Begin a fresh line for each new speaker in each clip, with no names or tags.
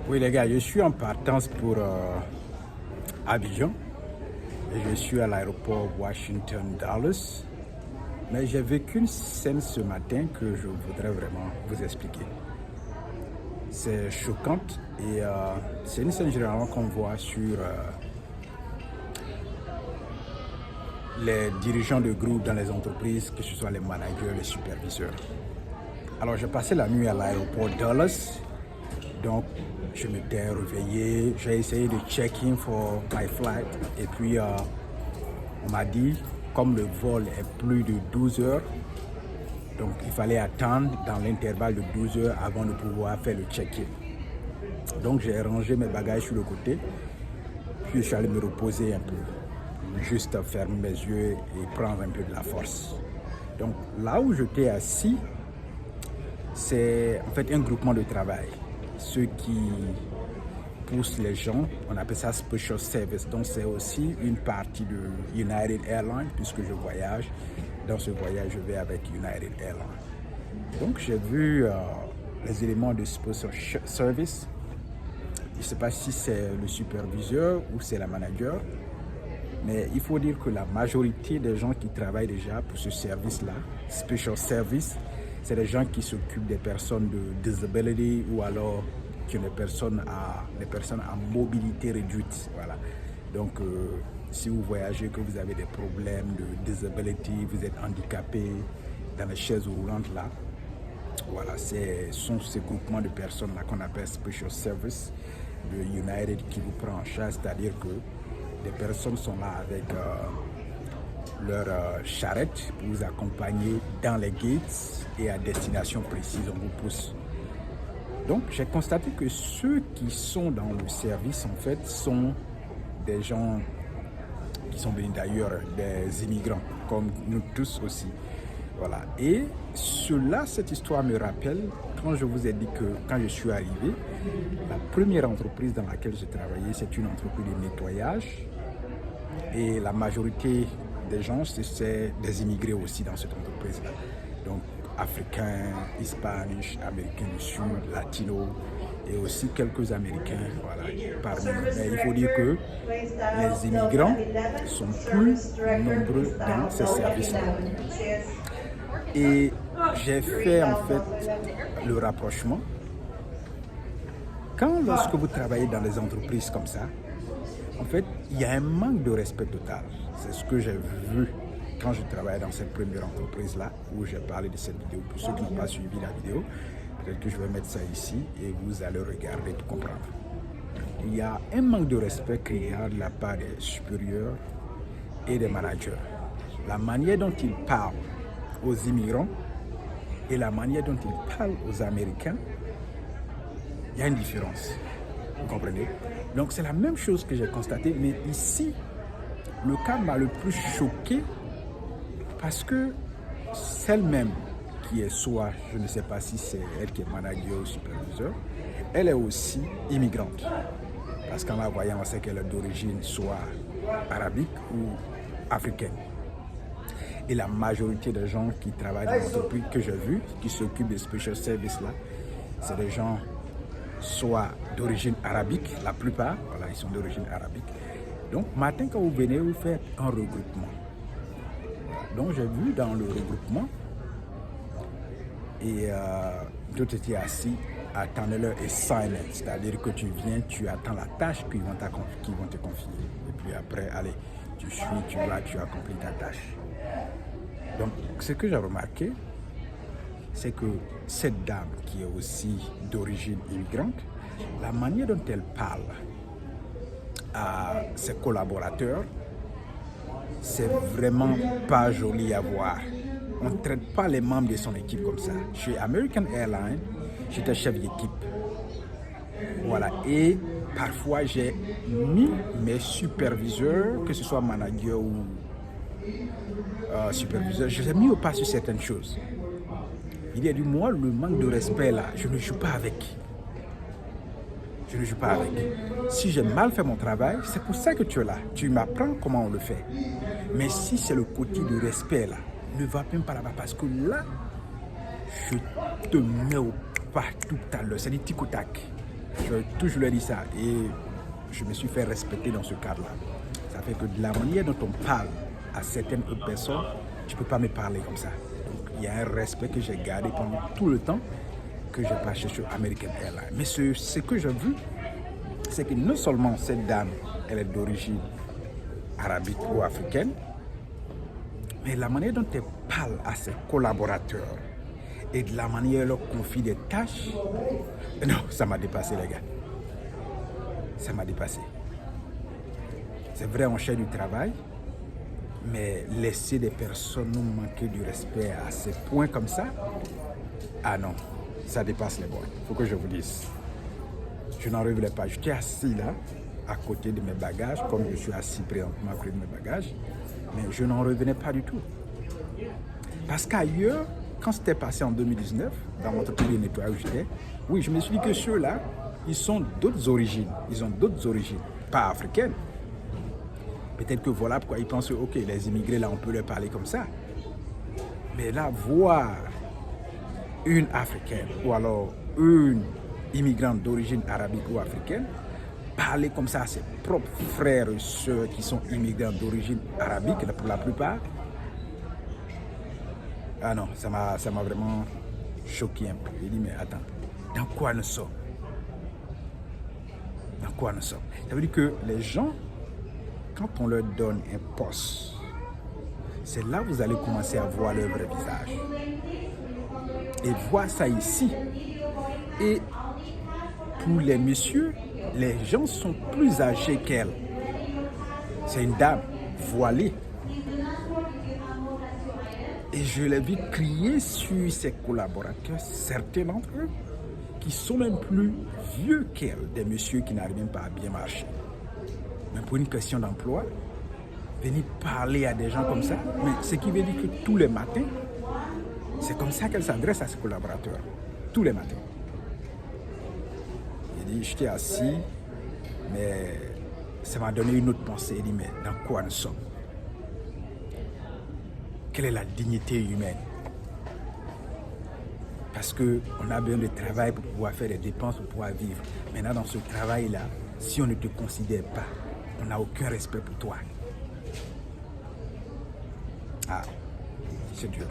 Oui les gars, je suis en partance pour Abidjan et je suis à l'aéroport Washington Dallas. Mais j'ai vécu une scène ce matin que je voudrais vraiment vous expliquer. C'est choquante et c'est une scène généralement qu'on voit sur les dirigeants de groupe dans les entreprises, que ce soit les managers, les superviseurs. Alors j'ai passé la nuit à l'aéroport Dallas, donc je m'étais réveillé, j'ai essayé de check-in for my flight et puis on m'a dit comme le vol est plus de 12 heures, donc il fallait attendre dans l'intervalle de 12 heures avant de pouvoir faire le check-in. Donc j'ai rangé mes bagages sur le côté, puis je suis allé me reposer un peu, juste fermer mes yeux et prendre un peu de la force. Donc là où j'étais assis, c'est en fait un groupement de travail. Ceux qui poussent les gens, on appelle ça Special Service. Donc c'est aussi une partie de United Airlines, puisque je voyage. Dans ce voyage, je vais avec United Airlines. Donc j'ai vu les éléments de Special Service. Je ne sais pas si c'est le superviseur ou c'est la manager, mais il faut dire que la majorité des gens qui travaillent déjà pour ce service-là, Special Service, c'est des gens qui s'occupent des personnes de disability ou alors des personnes à mobilité réduite. Voilà. Donc, si vous voyagez, que vous avez des problèmes de disability, vous êtes handicapé dans les chaises roulantes là, voilà, ce sont ces groupements de personnes-là qu'on appelle Special Service de United qui vous prend en charge, c'est-à-dire que des personnes sont là avec leur charrette pour vous accompagner dans les gates et à destination précise, on vous pousse. Donc j'ai constaté que ceux qui sont dans le service en fait sont des gens qui sont venus d'ailleurs, des immigrants, comme nous tous aussi. Voilà. Et cette histoire me rappelle quand je vous ai dit que quand je suis arrivé, la première entreprise dans laquelle j'ai travaillé, c'est une entreprise de nettoyage. Et la majorité des gens, c'est des immigrés aussi dans cette entreprise-là. Donc, africains, hispaniques, américains du Sud, latinos et aussi quelques Américains parmi nous. Mais il faut dire que les immigrants sont plus nombreux dans ces services-là. Et j'ai fait en fait le rapprochement. Lorsque vous travaillez dans des entreprises comme ça, en fait, il y a un manque de respect total. C'est ce que j'ai vu quand je travaillais dans cette première entreprise-là, où j'ai parlé de cette vidéo. Pour ceux qui n'ont pas suivi la vidéo, peut-être que je vais mettre ça ici et vous allez regarder pour comprendre. Il y a un manque de respect qu'il y a de la part des supérieurs et des managers. La manière dont ils parlent aux immigrants et la manière dont ils parlent aux Américains, il y a une différence. Vous comprenez? Donc c'est la même chose que j'ai constaté, mais ici, le cas m'a le plus choqué parce que celle-même qui est soit, je ne sais pas si c'est elle qui est manager ou superviseur, elle est aussi immigrante. Parce qu'en la voyant, on sait qu'elle est d'origine soit arabique ou africaine. Et la majorité des gens qui travaillent dans l'entreprise que j'ai vu, qui s'occupent des special services là, c'est des gens soit d'origine arabique, la plupart, voilà, ils sont d'origine arabique. Donc, matin, quand vous venez, vous faites un regroupement. Donc, j'ai vu dans le regroupement, et tout était assis, attendez-leur et silent, c'est-à-dire que tu viens, tu attends la tâche qu'ils vont te confier. Et puis après, allez, tu suis, tu vas, tu accomplis ta tâche. Donc, ce que j'ai remarqué, c'est que cette dame qui est aussi d'origine immigrante, la manière dont elle parle à ses collaborateurs, c'est vraiment pas joli à voir. On ne traite pas les membres de son équipe comme ça. Chez American Airlines, j'étais chef d'équipe. Voilà. Et parfois, j'ai mis mes superviseurs, que ce soit manager ou superviseur, je les ai mis au pas sur certaines choses. Il y a du moi, le manque de respect là, je ne joue pas avec. Je ne joue pas avec. Si j'ai mal fait mon travail, c'est pour ça que tu es là. Tu m'apprends comment on le fait. Mais si c'est le côté de respect là, ne va même pas là-bas parce que là, je te mets au pas tout à l'heure. C'est du tic au tac. Je toujours lui dit ça et je me suis fait respecter dans ce cadre-là. Ça fait que de la manière dont on parle à certaines autres personnes, tu ne peux pas me parler comme ça. Donc, il y a un respect que j'ai gardé pendant tout le temps que j'ai passé sur American Airlines. Mais ce que j'ai vu, c'est que non seulement cette dame, elle est d'origine arabique ou africaine, mais la manière dont elle parle à ses collaborateurs et de la manière dont elle leur confie des tâches, non, ça m'a dépassé les gars. Ça m'a dépassé. C'est vrai, on cherche du travail, mais laisser des personnes nous manquer du respect à ces points comme ça, ah non, ça dépasse les bornes. Il faut que je vous dise. Je n'en revenais pas. J'étais assis là, à côté de mes bagages, comme je suis assis présentement à côté de mes bagages, mais je n'en revenais pas du tout. Parce qu'ailleurs, quand c'était passé en 2019, dans mon entreprise de nettoyage où j'étais, oui, je me suis dit que ceux-là, ils sont d'autres origines. Ils ont d'autres origines, pas africaines. Peut-être que voilà pourquoi ils pensent, ok, les immigrés, là, on peut leur parler comme ça. Mais là, voir une africaine ou alors une immigrante d'origine arabique ou africaine parler comme ça à ses propres frères et sœurs qui sont immigrants d'origine arabique, pour la plupart, ah non, ça m'a vraiment choqué un peu. J'ai dit, mais attends, dans quoi nous sommes? Dans quoi nous sommes? Ça veut dire que les gens, quand on leur donne un poste, c'est là que vous allez commencer à voir leur vrai visage. Et voir ça ici. Et pour les messieurs, les gens sont plus âgés qu'elle. C'est une dame voilée. Et je l'ai vu crier sur ses collaborateurs, certains d'entre eux, qui sont même plus vieux qu'elle, des messieurs qui n'arrivent même pas à bien marcher. Mais pour une question d'emploi, venir parler à des gens comme ça, mais ce qui veut dire que tous les matins, c'est comme ça qu'elle s'adresse à ses collaborateurs. Tous les matins. Il dit, j'étais assis, mais ça m'a donné une autre pensée. Il dit, mais dans quoi nous sommes? Quelle est la dignité humaine? Parce qu'on a besoin de travail pour pouvoir faire des dépenses, pour pouvoir vivre. Maintenant, dans ce travail-là, si on ne te considère pas, on n'a aucun respect pour toi. Ah, c'est dur.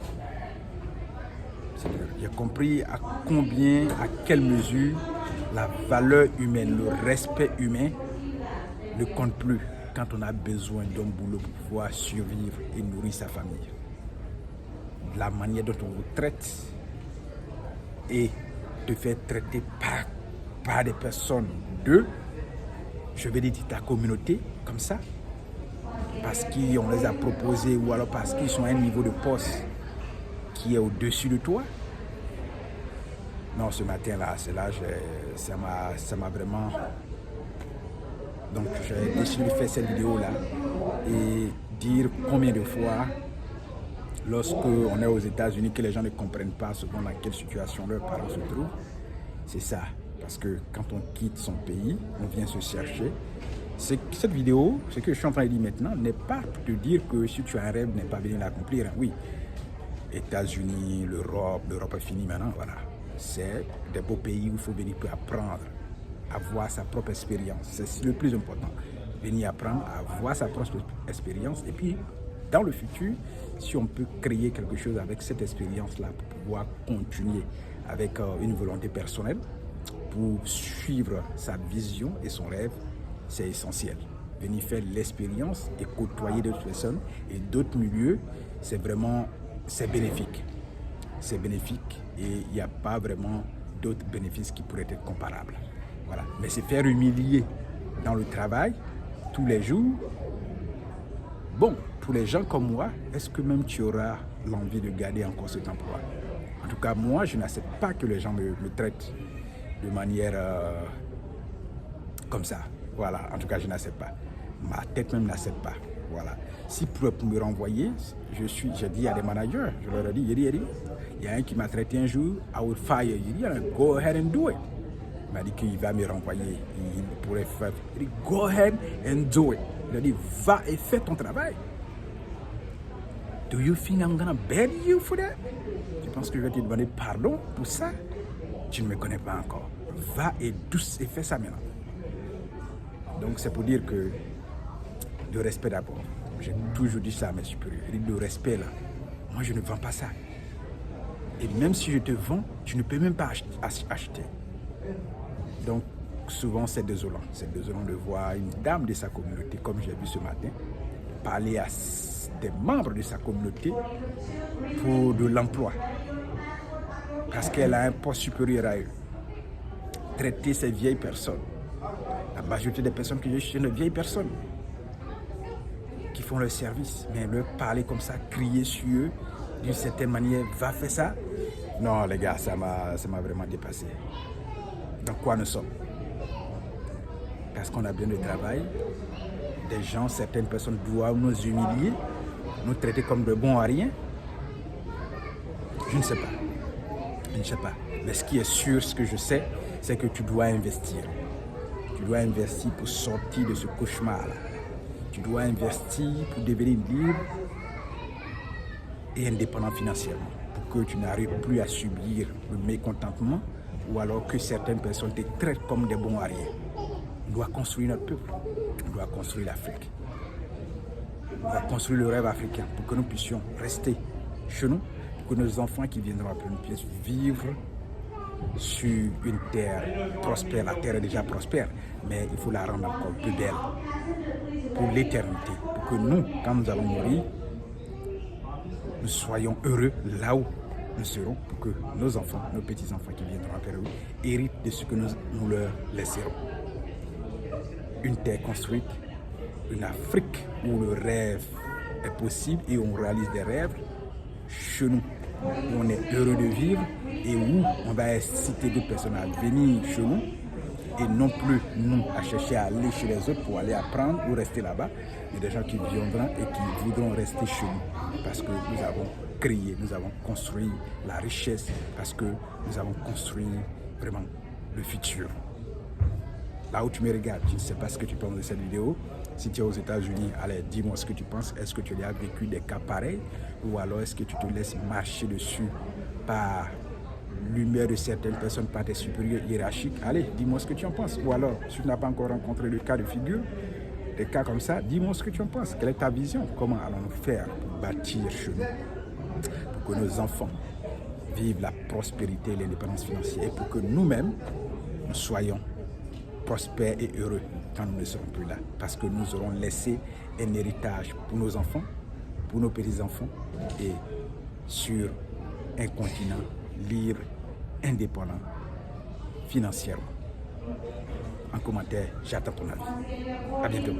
C'est dur. J'ai compris à combien, à quelle mesure la valeur humaine, le respect humain ne compte plus quand on a besoin d'un boulot pour pouvoir survivre et nourrir sa famille. La manière dont on vous traite et te faire traiter par des personnes de, je vais dire, ta communauté, comme ça, parce qu'on les a proposés ou alors parce qu'ils sont à un niveau de poste qui est au-dessus de toi. Non, ce matin-là, ça m'a vraiment... Donc, j'ai décidé de faire cette vidéo-là et dire combien de fois, lorsqu'on est aux États-Unis, que les gens ne comprennent pas selon dans quelle situation leurs parents se trouvent, c'est ça. Parce que quand on quitte son pays, on vient se chercher. Cette vidéo, ce que je suis en train de dire maintenant, n'est pas pour te dire que si tu as un rêve, n'est pas venu l'accomplir. Oui, États-Unis, l'Europe est finie maintenant, voilà. C'est des beaux pays où il faut venir pour apprendre, avoir sa propre expérience. C'est le plus important. Venir apprendre à avoir sa propre expérience et puis, dans le futur, si on peut créer quelque chose avec cette expérience-là pour pouvoir continuer avec une volonté personnelle, pour suivre sa vision et son rêve, c'est essentiel. Venir faire l'expérience et côtoyer d'autres personnes et d'autres milieux, c'est bénéfique. C'est bénéfique et il n'y a pas vraiment d'autres bénéfices qui pourraient être comparables. Voilà. Mais se faire humilier dans le travail, tous les jours, bon, pour les gens comme moi, est-ce que même tu auras l'envie de garder encore cet emploi? En tout cas, moi, je n'accepte pas que les gens me traitent de manière comme ça. Voilà, en tout cas, je n'accepte pas. Ma tête même n'accepte pas. Voilà. Si pour me renvoyer, j'ai dit à des managers, je leur ai dit, il y a un qui m'a traité un jour, I will fire. Il dit, go ahead and do it. Il m'a dit qu'il va me renvoyer. Il pourrait faire. Il dit, go ahead and do it. Il a dit, va et fais ton travail. Do you think I'm gonna beg you for that? Tu penses que je vais te demander pardon pour ça? Tu ne me connais pas encore. Va et douce et fais ça maintenant. Donc c'est pour dire que le respect d'abord. J'ai toujours dit ça à mes supérieurs. Le respect là, moi je ne vends pas ça. Et même si je te vends, tu ne peux même pas acheter. Donc souvent c'est désolant. C'est désolant de voir une dame de sa communauté, comme j'ai vu ce matin, parler à des membres de sa communauté pour de l'emploi. Parce qu'elle a un poste supérieur à eux. Traiter ces vieilles personnes. La majorité des personnes que j'ai chez de vieilles personnes qui font leur service, mais leur parler comme ça, crier sur eux, d'une certaine manière, va faire ça. Non les gars, ça m'a vraiment dépassé. Dans quoi nous sommes? Parce qu'on a bien de travail. Des gens, certaines personnes doivent nous humilier, nous traiter comme de bons à rien. Je ne sais pas. Je ne sais pas. Mais ce qui est sûr, ce que je sais, c'est que tu dois investir. Tu dois investir pour sortir de ce cauchemar-là. Tu dois investir pour devenir libre et indépendant financièrement. Pour que tu n'arrives plus à subir le mécontentement ou alors que certaines personnes te traitent comme des bons à rien. On doit construire notre peuple. On doit construire l'Afrique. On doit construire le rêve africain pour que nous puissions rester chez nous, pour que nos enfants qui viendront après nous puissent vivre sur une terre prospère. La terre est déjà prospère, mais il faut la rendre encore plus belle pour l'éternité, pour que nous, quand nous allons mourir, nous soyons heureux là où nous serons, pour que nos enfants, nos petits-enfants qui viendront après nous, héritent de ce que nous leur laisserons. Une terre construite, une Afrique où le rêve est possible et on réalise des rêves chez nous, où on est heureux de vivre et où on va inciter d'autres personnes à venir chez nous et non plus nous à chercher à aller chez les autres pour aller apprendre ou rester là-bas. Il y a des gens qui viendront et qui voudront rester chez nous parce que nous avons créé, nous avons construit la richesse, parce que nous avons construit vraiment le futur. Là où tu me regardes, je ne sais pas ce que tu penses de cette vidéo. Si tu es aux États-Unis, allez, dis-moi ce que tu penses. Est-ce que tu as vécu des cas pareils ou alors est-ce que tu te laisses marcher dessus par l'humeur de certaines personnes, par tes supérieurs hiérarchiques? Allez, dis-moi ce que tu en penses. Ou alors, si tu n'as pas encore rencontré le cas de figure, des cas comme ça, dis-moi ce que tu en penses. Quelle est ta vision? Comment allons-nous faire pour bâtir chez nous, pour que nos enfants vivent la prospérité et l'indépendance financière et pour que nous-mêmes, nous soyons prospères et heureux quand nous ne serons plus là, parce que nous aurons laissé un héritage pour nos enfants, pour nos petits-enfants et sur un continent libre, indépendant, financièrement. En commentaire, j'attends ton avis. À bientôt.